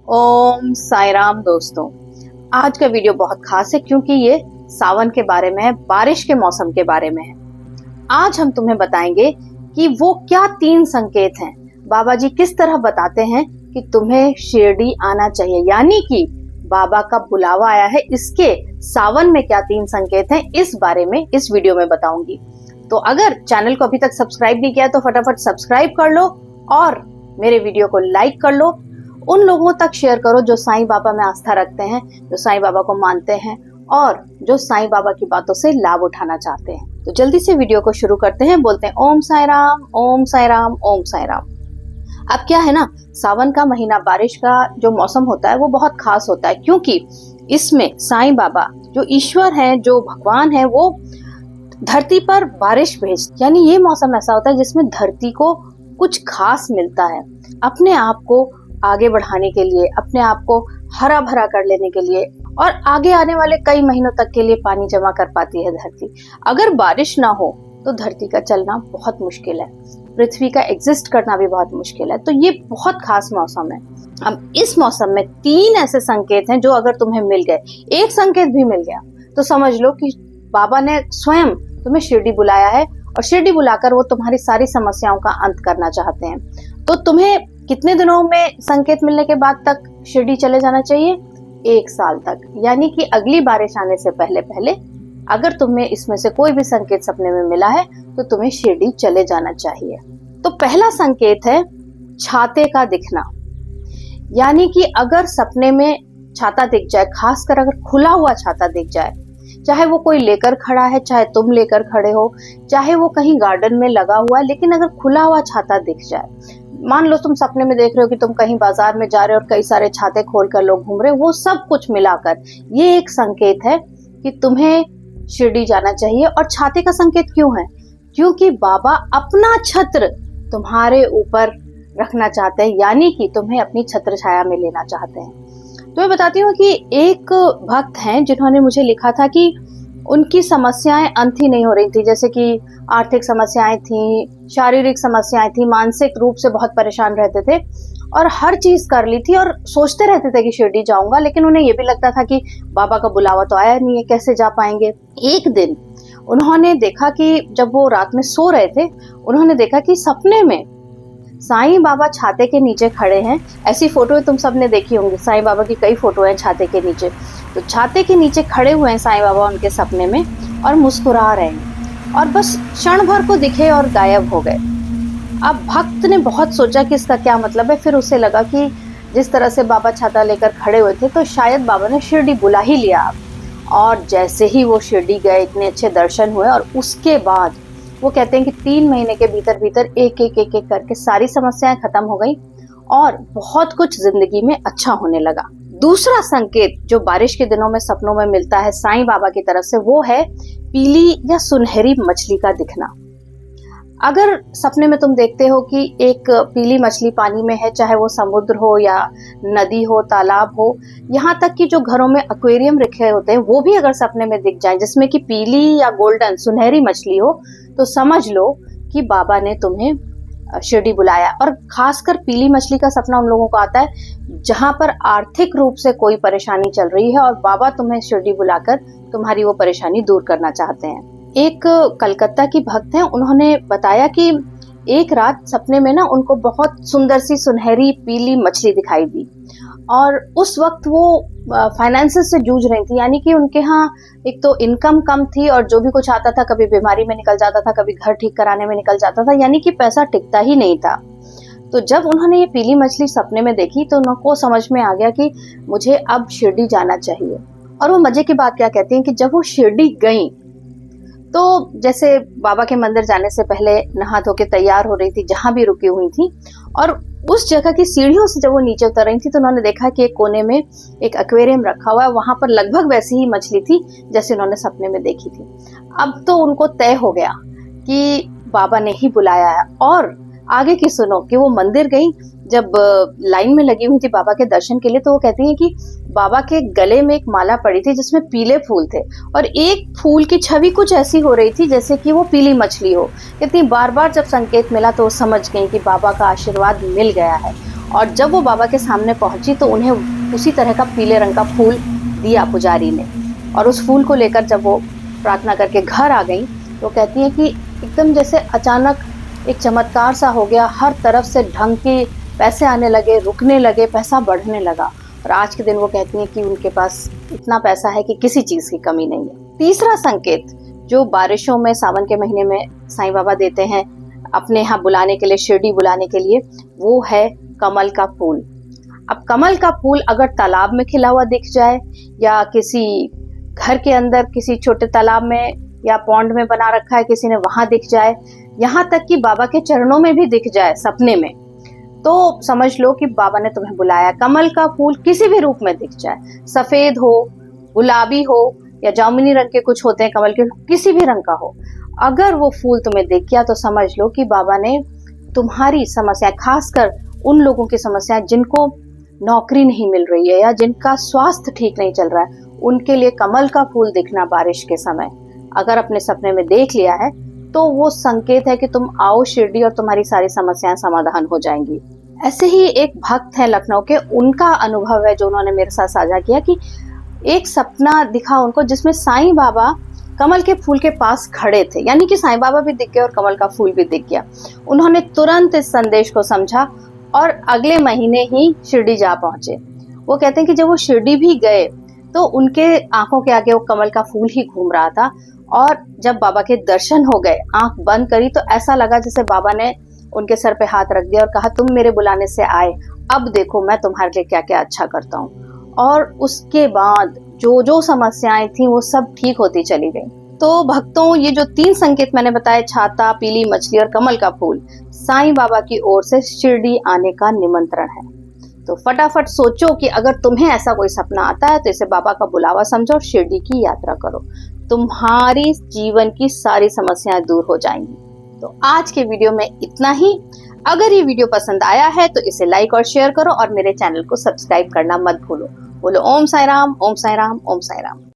ओम साई राम दोस्तों। आज का वीडियो बहुत खास है क्योंकि ये सावन के बारे में है, बारिश के मौसम के बारे में है। आज हम तुम्हें बताएंगे कि वो क्या 3 संकेत हैं। बाबा जी किस तरह बताते हैं कि तुम्हें शिरडी आना चाहिए, यानी कि बाबा का बुलावा आया है। इसके सावन में क्या 3 संकेत हैं, इस बारे में इस वीडियो में बताऊंगी। तो अगर चैनल को अभी तक सब्सक्राइब नहीं किया तो फटाफट सब्सक्राइब कर लो और मेरे वीडियो को लाइक कर लो। उन लोगों तक शेयर करो जो साईं बाबा में आस्था रखते हैं, जो साईं बाबा को मानते हैं और जो साईं बाबा की बातों से लाभ उठाना चाहते हैं। तो जल्दी से वीडियो को शुरू करते हैं। बोलते हैं ओम साई राम, ओम साई राम, ओम साई राम। अब क्या है ना, सावन का महीना, बारिश का जो मौसम होता है वो बहुत खास होता है क्योंकि इसमें साईं बाबा जो ईश्वर हैं, जो भगवान हैं, वो धरती पर बारिश भेज, यानी ये मौसम ऐसा होता है जिसमें धरती को कुछ खास मिलता है। अपने आप को आगे बढ़ाने के लिए, अपने आप को हरा भरा कर लेने के लिए और आगे आने वाले कई महीनों तक के लिए पानी जमा कर पाती है धरती। अगर बारिश ना हो तो धरती का चलना बहुत मुश्किल है, पृथ्वी का एग्जिस्ट करना भी बहुत मुश्किल है। तो ये बहुत खास मौसम है। अब इस मौसम में 3 ऐसे संकेत हैं जो अगर तुम्हें मिल गए, एक संकेत भी मिल गया तो समझ लो कि बाबा ने स्वयं तुम्हें शिरडी बुलाया है और शिरडी बुलाकर वो तुम्हारी सारी समस्याओं का अंत करना चाहते हैं। तो तुम्हें कितने दिनों में संकेत मिलने के बाद तक शिरडी चले जाना चाहिए? 1 साल तक, यानी कि अगली बारिश आने से पहले पहले अगर तुम्हें इसमें से कोई भी संकेत सपने में मिला है तो तुम्हें शिरडी चले जाना चाहिए। तो पहला संकेत है छाते का दिखना, यानी कि अगर सपने में छाता दिख जाए, खासकर अगर खुला हुआ छाता दिख जाए, चाहे वो कोई लेकर खड़ा है, चाहे तुम लेकर खड़े हो, चाहे वो कहीं गार्डन में लगा हुआ है, लेकिन अगर खुला हुआ छाता दिख जाए, मान लो तुम सपने में देख रहे हो कि तुम कहीं बाजार में जा रहे हो और कई सारे छाते खोलकर लोग घूम रहे हो, वो सब कुछ मिलाकर ये एक संकेत है कि तुम्हें शिरडी जाना चाहिए। और छाते का संकेत क्यों है? क्योंकि बाबा अपना छत्र तुम्हारे ऊपर रखना चाहते हैं, यानी कि तुम्हें अपनी छत्र छाया में लेना चाहते हैं। तो मैं बताती हूँ कि एक भक्त हैं जिन्होंने मुझे लिखा था कि उनकी समस्याएं अंत ही नहीं हो रही थी, जैसे कि आर्थिक समस्याएं थी, शारीरिक समस्याएं थी, मानसिक रूप से बहुत परेशान रहते थे और हर चीज कर ली थी और सोचते रहते थे कि शिरडी जाऊंगा, लेकिन उन्हें यह भी लगता था कि बाबा का बुलावा तो आया नहीं है, कैसे जा पाएंगे। एक दिन उन्होंने देखा कि जब वो रात में सो रहे थे, उन्होंने देखा कि सपने में साईं बाबा छाते के नीचे खड़े हैं। ऐसी फोटो तुम सबने देखी होंगी, साईं बाबा की कई फोटो हैं छाते के नीचे। तो छाते के नीचे खड़े हुए हैं साईं बाबा उनके सपने में और मुस्कुरा रहे हैं और बस क्षण भर को दिखे और गायब हो गए। अब भक्त ने बहुत सोचा कि इसका क्या मतलब है। फिर उसे लगा कि जिस तरह से बाबा छाता लेकर खड़े हुए थे तो शायद बाबा ने शिरडी बुला ही लिया। और जैसे ही वो शिरडी गए, इतने अच्छे दर्शन हुए और उसके बाद वो कहते हैं कि 3 महीने के भीतर भीतर एक एक करके सारी समस्याएं खत्म हो गई और बहुत कुछ जिंदगी में अच्छा होने लगा। दूसरा संकेत जो बारिश के दिनों में सपनों में मिलता है साईं बाबा की तरफ से, वो है पीली या सुनहरी मछली का दिखना। अगर सपने में तुम देखते हो कि एक पीली मछली पानी में है, चाहे वो समुद्र हो या नदी हो, तालाब हो, यहाँ तक कि जो घरों में एक्वेरियम रखे होते हैं वो भी अगर सपने में दिख जाए जिसमें कि पीली या गोल्डन सुनहरी मछली हो, तो समझ लो कि बाबा ने तुम्हें शिरडी बुलाया। और खासकर पीली मछली का सपना उन लोगों को आता है जहां पर आर्थिक रूप से कोई परेशानी चल रही है और बाबा तुम्हें शिरडी बुलाकर तुम्हारी वो परेशानी दूर करना चाहते हैं। एक कलकत्ता की भक्त हैं, उन्होंने बताया कि एक रात सपने में ना उनको बहुत सुंदर सी सुनहरी पीली मछली दिखाई दी और उस वक्त वो फाइनेंसेस से जूझ रही थी, यानी कि उनके यहाँ एक तो इनकम कम थी और जो भी कुछ आता था कभी बीमारी में निकल जाता था, कभी घर ठीक कराने में निकल जाता था, यानी कि पैसा टिकता ही नहीं था। तो जब उन्होंने ये पीली मछली सपने में देखी तो उनको समझ में आ गया कि मुझे अब शिरडी जाना चाहिए। और वो मजे की बात क्या कहती हैं कि जब वो शिरडी गई तो जैसे बाबा के मंदिर जाने से पहले नहा धो के तैयार हो रही थी जहां भी रुकी हुई थी, और उस जगह की सीढ़ियों से जब वो नीचे उतर रही थी तो उन्होंने देखा कि एक कोने में एक एक्वेरियम रखा हुआ है, वहां पर लगभग वैसी ही मछली थी जैसे उन्होंने सपने में देखी थी। अब तो उनको तय हो गया कि बाबा ने ही बुलाया है। और आगे की सुनो कि वो मंदिर गई, जब लाइन में लगी हुई थी बाबा के दर्शन के लिए, तो वो कहती है कि बाबा के गले में एक माला पड़ी थी जिसमें पीले फूल थे और एक फूल की छवि कुछ ऐसी हो रही थी जैसे कि वो पीली मछली हो। कहती बार बार जब संकेत मिला तो वो समझ गई कि बाबा का आशीर्वाद मिल गया है और जब वो बाबा के सामने पहुंची तो उन्हें उसी तरह का पीले रंग का फूल दिया पुजारी ने। और उस फूल को लेकर जब वो प्रार्थना करके घर आ गई तो कहती हैं कि एकदम जैसे अचानक एक चमत्कार सा हो गया, हर तरफ से ढंग के पैसे आने लगे, रुकने लगे, पैसा बढ़ने लगा। और आज के दिन वो कहती हैं कि उनके पास इतना पैसा है कि किसी चीज की कमी नहीं है। तीसरा संकेत जो बारिशों में सावन के महीने में साईं बाबा देते हैं अपने यहाँ बुलाने के लिए, शिरडी बुलाने के लिए, वो है कमल का फूल। अब कमल का फूल अगर तालाब में खिला हुआ दिख जाए या किसी घर के अंदर किसी छोटे तालाब में या पॉन्ड में बना रखा है किसी ने, वहां दिख जाए, यहाँ तक कि बाबा के चरणों में भी दिख जाए सपने में, तो समझ लो कि बाबा ने तुम्हें बुलाया। कमल का फूल किसी भी रूप में दिख जाए, सफेद हो, गुलाबी हो या जामुनी रंग के कुछ होते हैं कमल के, किसी भी रंग का हो, अगर वो फूल तुम्हें दिख गया तो समझ लो कि बाबा ने तुम्हारी समस्या, खासकर उन लोगों की समस्या जिनको नौकरी नहीं मिल रही है या जिनका स्वास्थ्य ठीक नहीं चल रहा है, उनके लिए कमल का फूल दिखना बारिश के समय अगर अपने सपने में देख लिया है तो वो संकेत है कि तुम आओ शिरडी और तुम्हारी सारी समस्याएं समाधान हो जाएंगी। ऐसे ही एक भक्त है लखनऊ के, उनका अनुभव है जो उन्होंने मेरे साथ साझा किया कि एक सपना दिखा उनको जिसमें साईं बाबा कमल के फूल के पास खड़े थे, यानी कि साईं बाबा भी दिख गए और कमल का फूल भी दिख गया। उन्होंने तुरंत इस संदेश को समझा और अगले महीने ही शिरडी जा पहुंचे। वो कहते हैं कि जब वो शिरडी भी गए तो उनके आंखों के आगे वो कमल का फूल ही घूम रहा था, और जब बाबा के दर्शन हो गए, आंख बंद करी तो ऐसा लगा जैसे बाबा ने उनके सर पे हाथ रख दिया और कहा, तुम मेरे बुलाने से आए, अब देखो मैं तुम्हारे लिए क्या क्या अच्छा करता हूँ। और उसके बाद जो जो समस्याएं थी वो सब ठीक होती चली गई। तो भक्तों, ये जो 3 संकेत मैंने बताए, छाता, पीली मछली और कमल का फूल, साईं बाबा की ओर से शिरडी आने का निमंत्रण है। तो फटाफट सोचो कि अगर तुम्हें ऐसा कोई सपना आता है तो इसे बाबा का बुलावा समझो और शिरडी की यात्रा करो, तुम्हारी जीवन की सारी समस्याएं दूर हो जाएंगी। तो आज के वीडियो में इतना ही। अगर ये वीडियो पसंद आया है तो इसे लाइक और शेयर करो और मेरे चैनल को सब्सक्राइब करना मत भूलो। बोलो ओम साई राम, ओम साई राम, ओम साई राम।